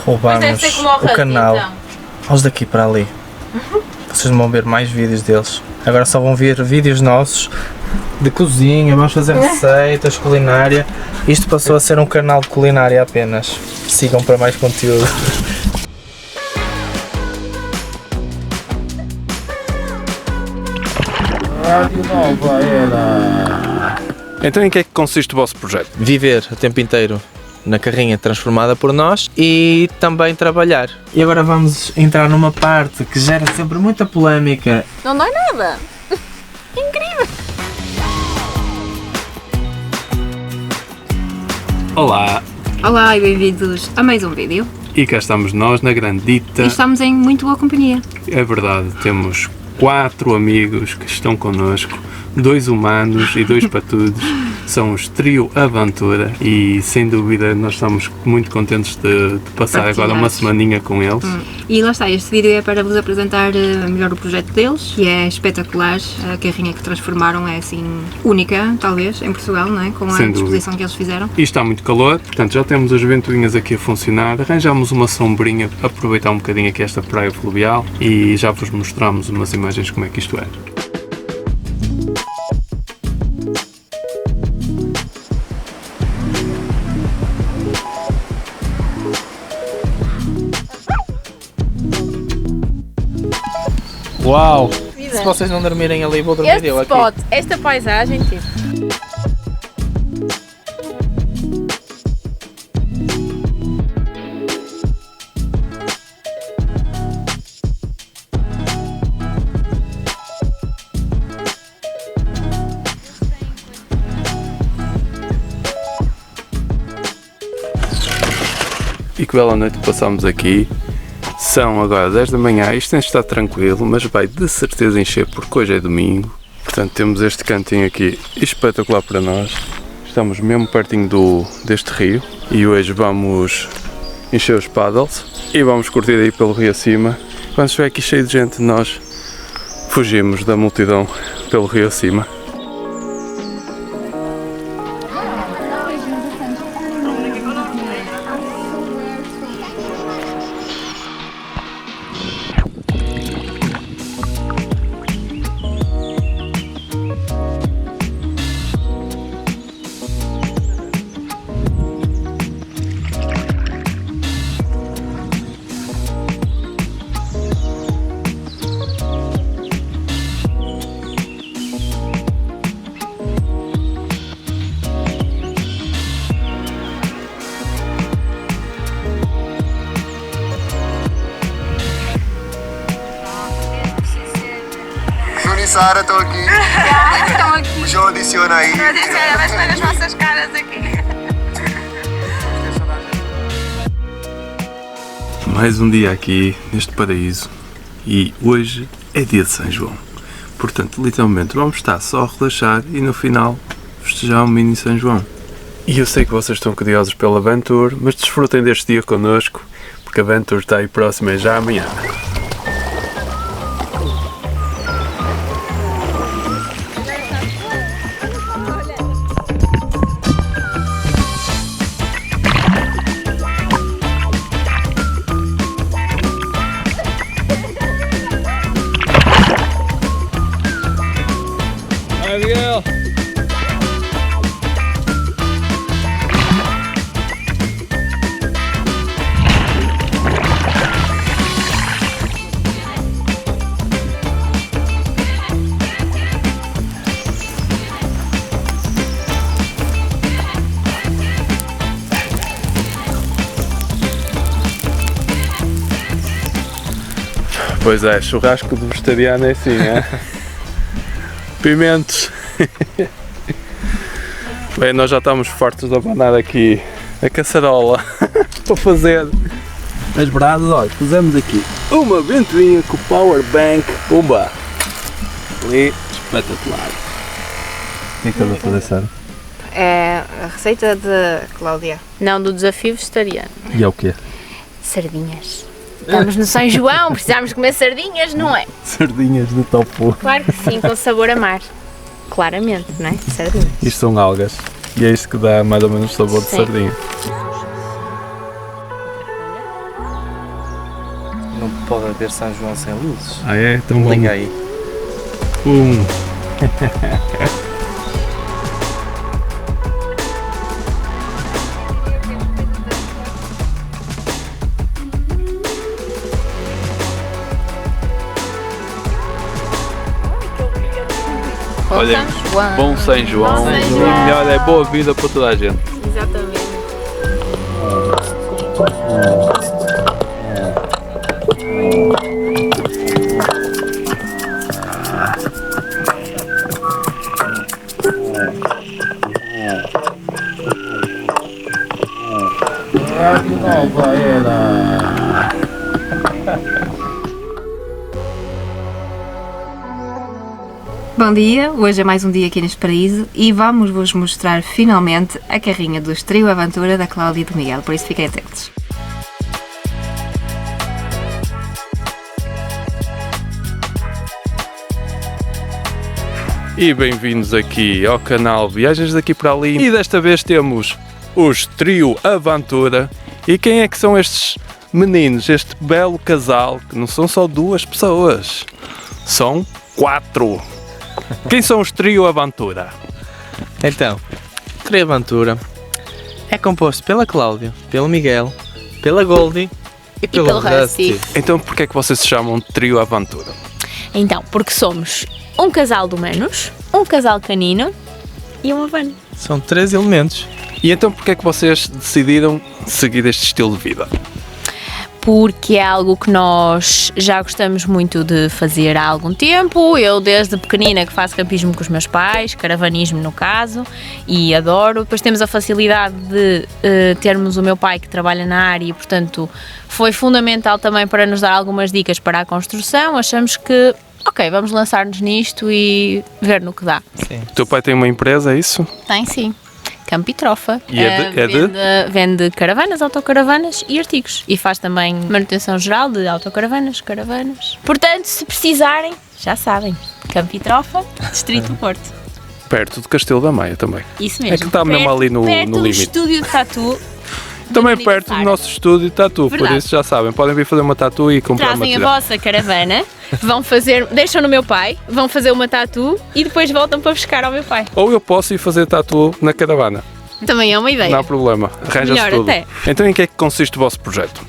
Roubámos o canal aos daqui para ali. Vocês não vão ver mais vídeos deles. Agora só vão ver vídeos nossos de cozinha, vamos fazer receitas, culinária. Isto passou a ser um canal de culinária apenas. Sigam para mais conteúdo. Então em que é que consiste o vosso projeto? Viver o tempo inteiro na carrinha transformada por nós e também trabalhar. E agora vamos entrar numa parte que gera sempre muita polémica. Não dói nada. Incrível. Olá! Olá e bem-vindos a mais um vídeo. E cá estamos nós na Grandita. E estamos em muito boa companhia. É verdade, temos 4 amigos que estão connosco, 2 humanos e 2 patudos. São os Trio Aventura e sem dúvida nós estamos muito contentes de passar agora uma semaninha com eles. E lá está, este vídeo é para vos apresentar melhor o projeto deles, que é espetacular. A carrinha que transformaram é assim única, talvez, em Portugal, não é? Com a disposição que eles fizeram. E está muito calor, portanto já temos as ventoinhas aqui a funcionar, arranjamos uma sombrinha, aproveitar um bocadinho aqui esta praia fluvial e já vos mostramos umas imagens como é que isto é. Uau! Se vocês não dormirem ali, vou dormir eu aqui. Spot, esta paisagem, tipo. E que bela noite passamos aqui. São agora 10 da manhã, isto tem de estar tranquilo, mas vai de certeza encher porque hoje é domingo. Portanto temos este cantinho aqui espetacular para nós. Estamos mesmo pertinho deste rio e hoje vamos encher os paddles e vamos curtir aí pelo rio acima. Quando estiver aqui cheio de gente nós fugimos da multidão pelo rio acima. Sara, estou aqui. Estão aqui. O João adiciona aí. Vai estar as nossas caras aqui. Mais um dia aqui neste paraíso e hoje é dia de São João. Portanto, literalmente vamos estar só a relaxar e no final festejar um mini São João. E eu sei que vocês estão curiosos pela Venture, mas desfrutem deste dia connosco porque a Venture está aí próxima já amanhã. Miguel! Pois é, churrasco de vegetariano é assim, é? Pimentos! Bem, nós já estamos fartos de abanar aqui a caçarola para fazer as brasas. Olha, pusemos aqui uma ventoinha com power bank, pumba! Ali, espetacular! O que é que estás a fazer, Sara? É a receita de Cláudia. Não, do desafio vegetariano. E é o quê? Sardinhas. Estamos no São João, precisamos comer sardinhas, não é? Sardinhas de tofu. Claro que sim, com sabor a mar. Claramente, não é? Sardinhas. Isto são algas. E é isto que dá mais ou menos o sabor de Sim. sardinha. Não pode haver São João sem luzes. Ah é? Então Liga aí. Olha, João. bom São João. Bom São E João. melhor é boa vida para toda a gente. Exatamente. Bom dia, hoje é mais um dia aqui neste paraíso e vamos-vos mostrar finalmente a carrinha dos Trio Aventura da Cláudia e do Miguel, por isso fiquem atentos. E bem-vindos aqui ao canal Viagens daqui para ali. E desta vez temos os Trio Aventura. E quem é que são estes meninos, este belo casal, que não são só 2 pessoas, são 4. Quem são os Trio Aventura? Então, Trio Aventura é composto pela Cláudia, pelo Miguel, pela Goldie e pelo Rusty. Então porquê é que vocês se chamam Trio Aventura? Então, porque somos um casal de humanos, um casal canino e uma van. São 3 elementos. E então porquê é que vocês decidiram seguir este estilo de vida? Porque é algo que nós já gostamos muito de fazer há algum tempo. Eu desde pequenina que faço campismo com os meus pais, caravanismo no caso, e adoro. Depois temos a facilidade de termos o meu pai que trabalha na área e, portanto, foi fundamental também para nos dar algumas dicas para a construção. Achamos que, ok, vamos lançar-nos nisto e ver no que dá. Sim. O teu pai tem uma empresa, é isso? Tem sim. Campo e Trofa. E é de? Vende caravanas, autocaravanas e artigos. E faz também manutenção geral de autocaravanas, caravanas. Portanto, se precisarem, já sabem. Campo e Trofa, Distrito do Porto. Perto do Castelo da Maia também. Isso mesmo. É que está mesmo ali no perto do limite. estúdio de tatu. Também perto do nosso estúdio de tatu, por Verdade. isso já sabem, podem vir fazer uma tatu e comprar Trazem a material. vossa caravana, vão fazer, deixam no meu pai, vão fazer uma tatu e depois voltam para buscar ao meu pai. Ou eu posso ir fazer tatu na caravana, Também é uma ideia. não há problema, arranja-se Melhor tudo. até. Então em que é que consiste o vosso projeto?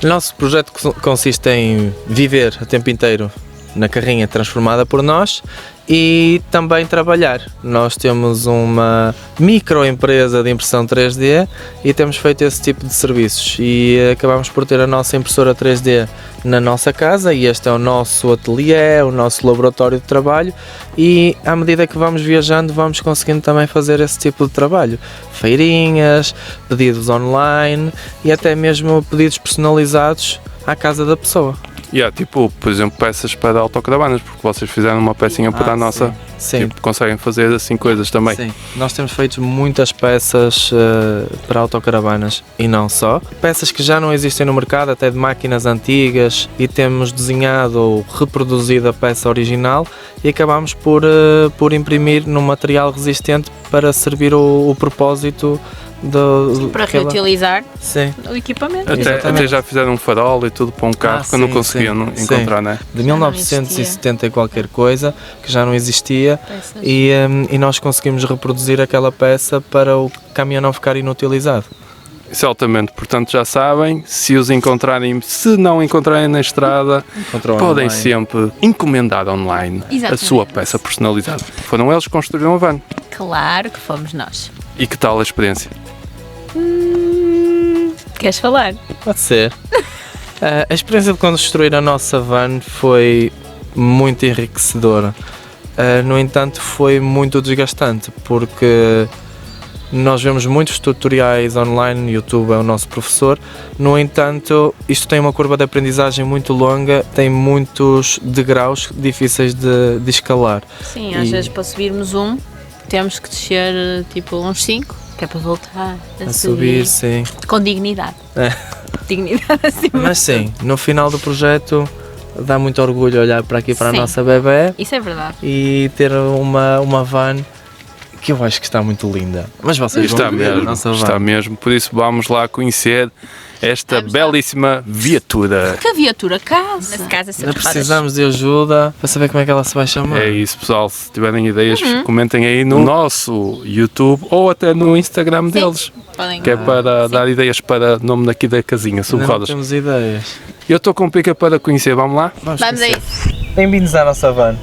O nosso projeto consiste em viver o tempo inteiro na carrinha transformada por nós e também trabalhar. Nós temos uma microempresa de impressão 3D e temos feito esse tipo de serviços e acabamos por ter a nossa impressora 3D na nossa casa e este é o nosso ateliê, o nosso laboratório de trabalho e à medida que vamos viajando vamos conseguindo também fazer esse tipo de trabalho. Feirinhas, pedidos online e até mesmo pedidos personalizados à casa da pessoa. E há tipo, por exemplo, peças para autocaravanas, porque vocês fizeram uma pecinha para a nossa, Sim. tipo, conseguem fazer assim coisas também. Sim, nós temos feito muitas peças para autocaravanas e não só. Peças que já não existem no mercado, até de máquinas antigas, e temos desenhado ou reproduzido a peça original e acabamos por imprimir num material resistente para servir o propósito Para reutilizar Sim, o equipamento. Até já fizeram um farol e tudo para um carro que eu não sim, conseguia sim, encontrar, sim. né? De 1970 e qualquer coisa, que já não existia. Peças. E nós conseguimos reproduzir aquela peça para o caminhão não ficar inutilizado. Isso é altamente, portanto já sabem, se os encontrarem, se não encontrarem na estrada, podem online. sempre encomendar online a Exatamente. sua peça personalizada. Foram eles que construíram a van. Claro que fomos nós. E que tal a experiência? Queres falar? Pode ser. A experiência de construir a nossa van foi muito enriquecedora. No entanto, foi muito desgastante porque nós vemos muitos tutoriais online, YouTube é o nosso professor. No entanto, isto tem uma curva de aprendizagem muito longa, tem muitos degraus difíceis de escalar. Sim, às E- vezes para subirmos temos que descer tipo uns 5, que é para voltar a A subir, sim. com dignidade. É. Dignidade acima. Mas sim, no final do projeto dá muito orgulho olhar para aqui para Sim. a nossa bebé Isso é verdade. e ter uma van que eu acho que está muito linda. Mas vocês Está vão ver a mesmo, nossa está van. mesmo. Por isso vamos lá conhecer esta belíssima viatura. Que viatura casa. Nesse caso é Ainda sempre precisamos de ajuda para saber como é que ela se vai chamar. É isso, pessoal. Se tiverem ideias, comentem aí no nosso YouTube ou até no Instagram deles. podem. Que é para dar ideias para o nome daqui da casinha, Ainda não Subrodas. temos ideias. Eu estou com pica para conhecer, vamos lá? Vamos a conhecer. isso. Bem-vindos à nossa van.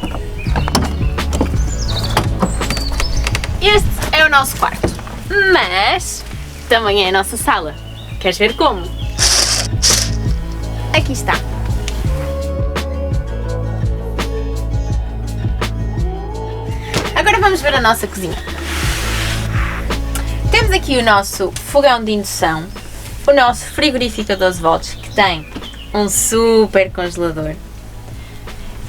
Este é o nosso quarto, mas também é a nossa sala. Queres ver como? Aqui está. Agora vamos ver a nossa cozinha. Temos aqui o nosso fogão de indução, o nosso frigorífico a 12 volts, que tem um super congelador.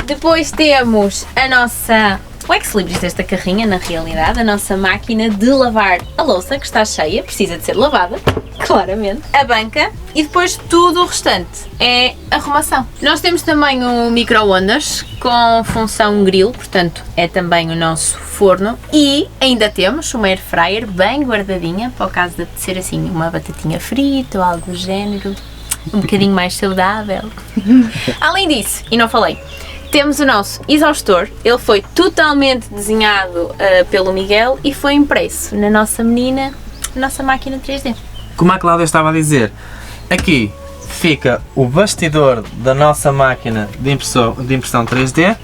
Depois temos a nossa, o ex-libris desta carrinha, na realidade, a nossa máquina de lavar a louça, que está cheia, precisa de ser lavada, claramente. A banca e depois tudo o restante é arrumação. Nós temos também o micro-ondas com função grill, portanto é também o nosso forno, e ainda temos uma air fryer bem guardadinha, para o caso de ser assim uma batatinha frita ou algo do género, um bocadinho mais saudável. Além disso, e não falei, temos o nosso exaustor. Ele foi totalmente desenhado pelo Miguel e foi impresso na nossa menina, na nossa máquina 3D. Como a Cláudia estava a dizer, aqui fica o bastidor da nossa máquina de impressão 3D.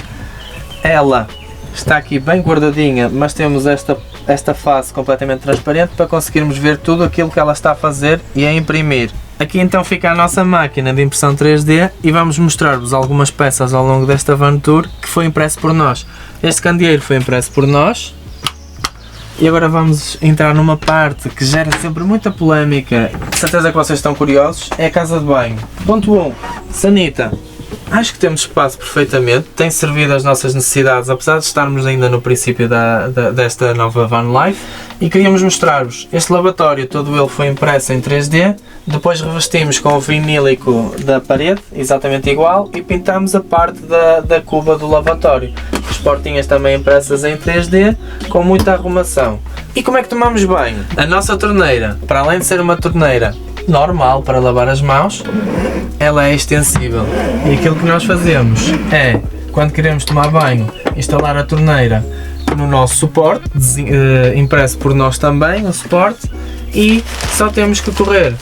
Ela está aqui bem guardadinha, mas temos esta face completamente transparente para conseguirmos ver tudo aquilo que ela está a fazer e a imprimir. Aqui então fica a nossa máquina de impressão 3D e vamos mostrar-vos algumas peças ao longo desta van tour que foi impresso por nós. Este candeeiro foi impresso por nós. E agora vamos entrar numa parte que gera sempre muita polémica. De certeza que vocês estão curiosos. É a casa de banho. Ponto 1. Sanita. Acho que temos espaço perfeitamente. Tem servido às nossas necessidades, apesar de estarmos ainda no princípio desta nova van life. E queríamos mostrar-vos este lavatório. Todo ele foi impresso em 3D. Depois revestimos com o vinílico da parede, exatamente igual. E pintamos a parte da cuba do lavatório. As portinhas também impressas em 3D, com muita arrumação. E como é que tomamos banho? A nossa torneira, para além de ser uma torneira normal para lavar as mãos, ela é extensível. E aquilo que nós fazemos é, quando queremos tomar banho, instalar a torneira no nosso suporte, impresso por nós também, o suporte, e só temos que correr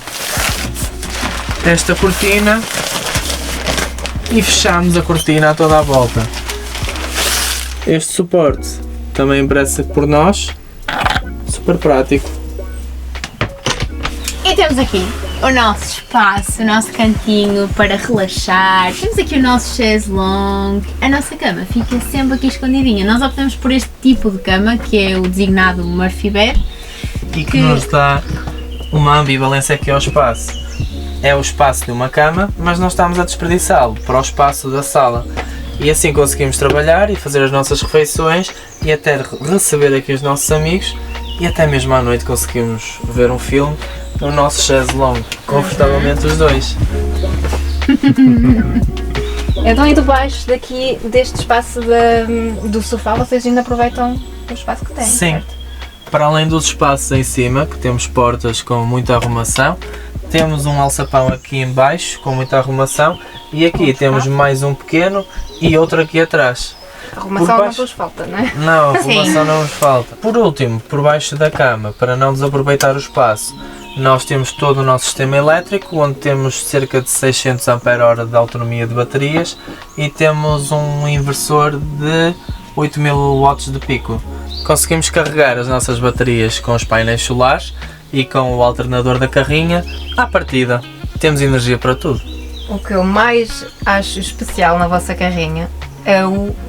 esta cortina e fechamos a cortina a toda a volta. Este suporte também impresso por nós, super prático. E temos aqui o nosso espaço, o nosso cantinho para relaxar. Temos aqui o nosso chaise longue. A nossa cama fica sempre aqui escondidinha. Nós optamos por este tipo de cama, que é o designado Murphy Bed. E que nos dá uma ambivalência aqui ao espaço. É o espaço de uma cama, mas nós estamos a desperdiçá-lo para o espaço da sala. E assim conseguimos trabalhar e fazer as nossas refeições e até receber aqui os nossos amigos, e até mesmo à noite conseguimos ver um filme no nosso chaise longue, confortavelmente os dois. Então, e debaixo deste espaço do sofá, vocês ainda aproveitam o espaço que têm? Sim, certo? para além dos espaços em cima, que temos portas com muita arrumação, temos um alçapão aqui em baixo com muita arrumação, e aqui temos mais um pequeno e outro aqui atrás. Arrumação não vos falta, não é? Não, a arrumação não nos falta. Por último, por baixo da cama, para não desaproveitar o espaço, nós temos todo o nosso sistema elétrico, onde temos cerca de 600 Ah de autonomia de baterias e temos um inversor de 8000 watts de pico. Conseguimos carregar as nossas baterias com os painéis solares e com o alternador da carrinha. À partida, temos energia para tudo. O que eu mais acho especial na vossa carrinha é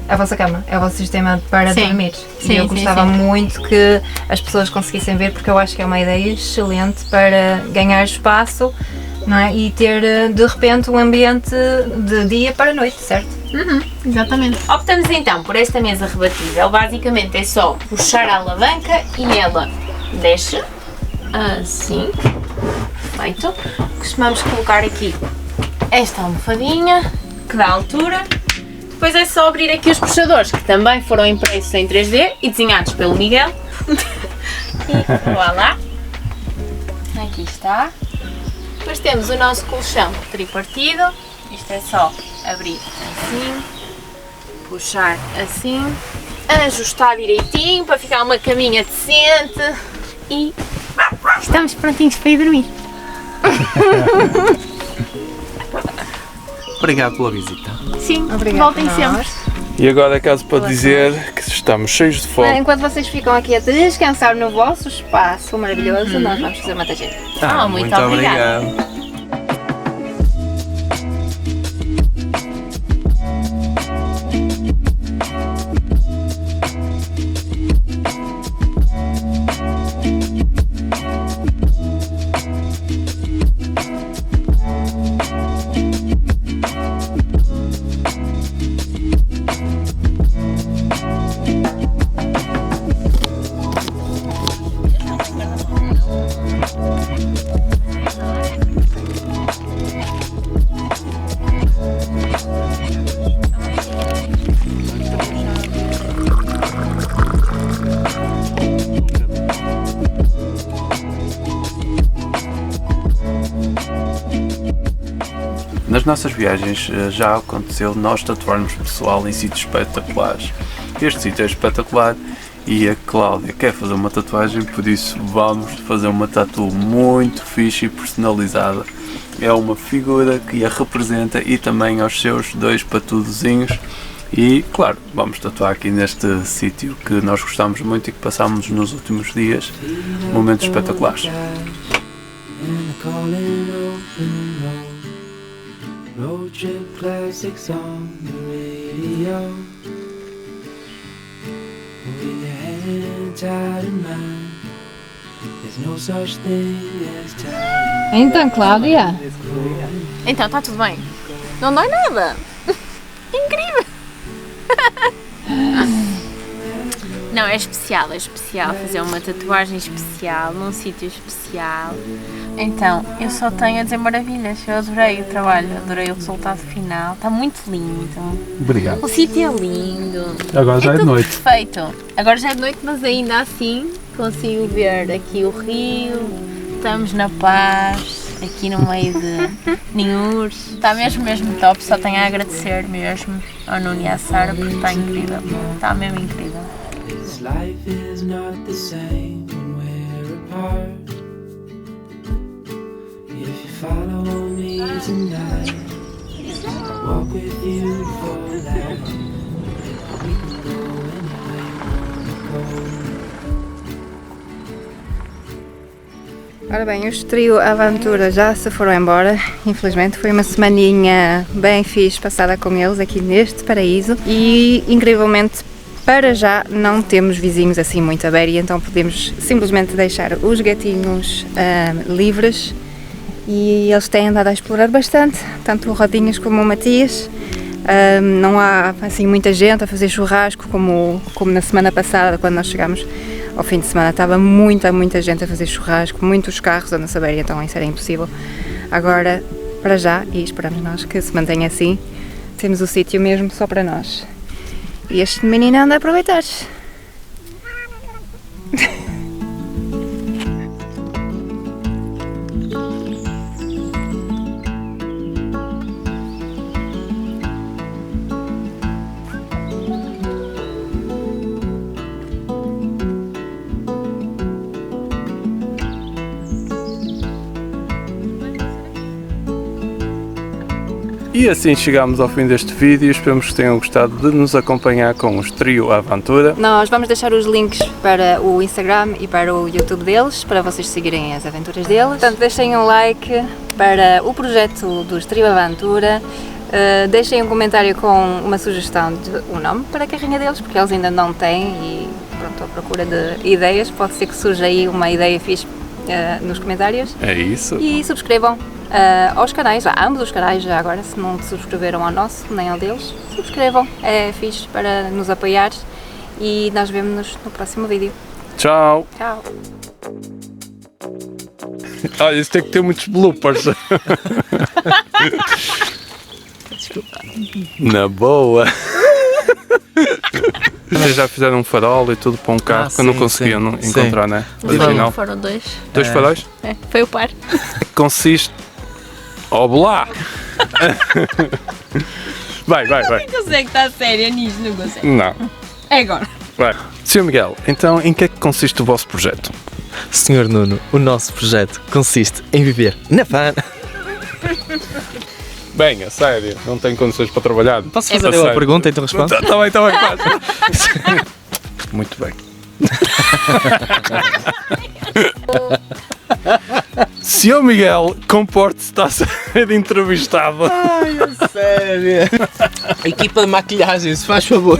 a vossa cama, é o vosso sistema para dormir. Sim, e eu gostava muito que as pessoas conseguissem ver, porque eu acho que é uma ideia excelente para ganhar espaço, não é? E ter de repente um ambiente de dia para noite, certo? Exatamente. Optamos então por esta mesa rebatível. Basicamente é só puxar a alavanca e ela desce assim. Perfeito. Costumamos colocar aqui esta almofadinha que dá altura. Depois é só abrir aqui os puxadores, que também foram impressos em 3D e desenhados pelo Miguel. E voilà. Aqui está. Depois temos o nosso colchão tripartido. Isto é só abrir assim, puxar assim, ajustar direitinho para ficar uma caminha decente e estamos prontinhos para ir dormir. Obrigado pela visita. Sim, Obrigada voltem a sempre. nós. E agora é caso para dizer que estamos cheios de fome. Enquanto vocês ficam aqui a descansar no vosso espaço maravilhoso, nós vamos fazer uma tagina. Muito obrigada. obrigado. Nas nossas viagens já aconteceu nós tatuarmos pessoal em sítios espetaculares. Este sítio é espetacular e a Cláudia quer fazer uma tatuagem, por isso vamos fazer uma tatu muito fixe e personalizada. É uma figura que a representa e também aos seus 2 patudozinhos. E claro, vamos tatuar aqui neste sítio que nós gostamos muito e que passámos nos últimos dias momentos espetaculares. Road trip classics on the radio. With your hand tied in mine, there's no such thing as time. Então, Cláudia, Então, está tudo bem? Não dói nada? Incrível! Não, é especial fazer uma tatuagem especial, num sítio especial. Então, eu só tenho a dizer maravilhas, eu adorei o trabalho, adorei o resultado final, está muito lindo. Obrigado. O sítio é lindo. Agora já é de tudo noite. Perfeito. Agora já é de noite, mas ainda assim consigo ver aqui o rio, estamos na paz, aqui no meio de ninhures. Está mesmo top, só tenho a agradecer mesmo ao Nuno e à Sara porque está incrível, está mesmo incrível. This life is not the same when we're apart. If you follow me tonight, I'll walk with you for life. We can go anywhere you wanna go. ora bem, os trio Aventura já se foram embora, infelizmente. Foi uma semaninha bem fixe passada com eles aqui neste paraíso e, incrivelmente, para já não temos vizinhos assim muito à beira e então podemos simplesmente deixar os gatinhos livres e eles têm andado a explorar bastante, tanto o Rodinhas como o Matias. Não há assim muita gente a fazer churrasco como na semana passada, quando nós chegámos ao fim de semana estava muita gente a fazer churrasco, muitos carros a nossa beira, então isso era impossível. Agora, para já, e esperamos nós que se mantenha assim, temos o sítio mesmo só para nós. E este menino anda a aproveitar-se. E assim chegamos ao fim deste vídeo, esperamos que tenham gostado de nos acompanhar com os Trio Aventura. Nós vamos deixar os links para o Instagram e para o YouTube deles, para vocês seguirem as aventuras deles. Portanto, deixem um like para o projeto dos Trio Aventura, deixem um comentário com uma sugestão de um nome para a carrinha deles, porque eles ainda não têm e pronto, à procura de ideias, pode ser que surja aí uma ideia fixe nos comentários. É isso. E subscrevam aos canais, a ambos os canais já agora, se não subscreveram ao nosso nem ao deles, subscrevam, é fixe para nos apoiar e nós vemo-nos no próximo vídeo. Tchau. Tchau! Olha, isso tem que ter muitos bloopers. Desculpa. Na boa. Vocês já fizeram um farol e tudo para um carro que eu não sim, conseguia sim, encontrar, né? Foram, Original. foram 2. 2 faróis? É, foi o par. Consiste. Olá! Vai. Consegue estar séria nisto, não consegue. Não. É agora. Vai. Sr. Miguel, então em que é que consiste o vosso projeto? Senhor Nuno, o nosso projeto consiste em viver na van. Bem, a sério, não tenho condições para trabalhar. Posso É fazer para eu a sério. pergunta, então respondo? Está bem, faz. Muito bem. Sr. Miguel, comporte-se, está a ser entrevistado. Ai, é sério. Equipa de maquilhagem, se faz favor.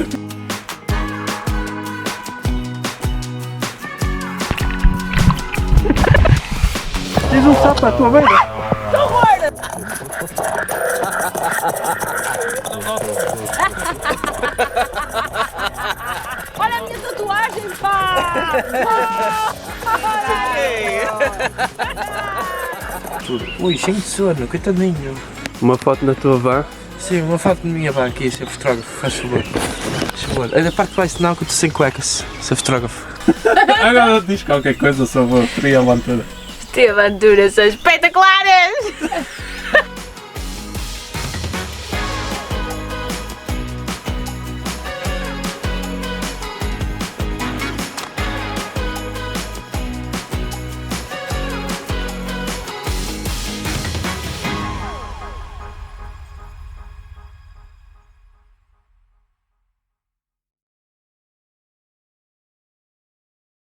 Tens um sapo à tua beira. Olha a minha tatuagem, pá! Ui, cheio de sono, coitadinho. Uma foto na tua van. Sim, uma foto de minha van aqui, ser fotógrafo, faz favor. Faz favor. Da parte de baixo não, que eu estou sem cuecas, ser fotógrafo. Agora diz qualquer coisa sobre a fria aventura. Tem aventuras são espetaculares!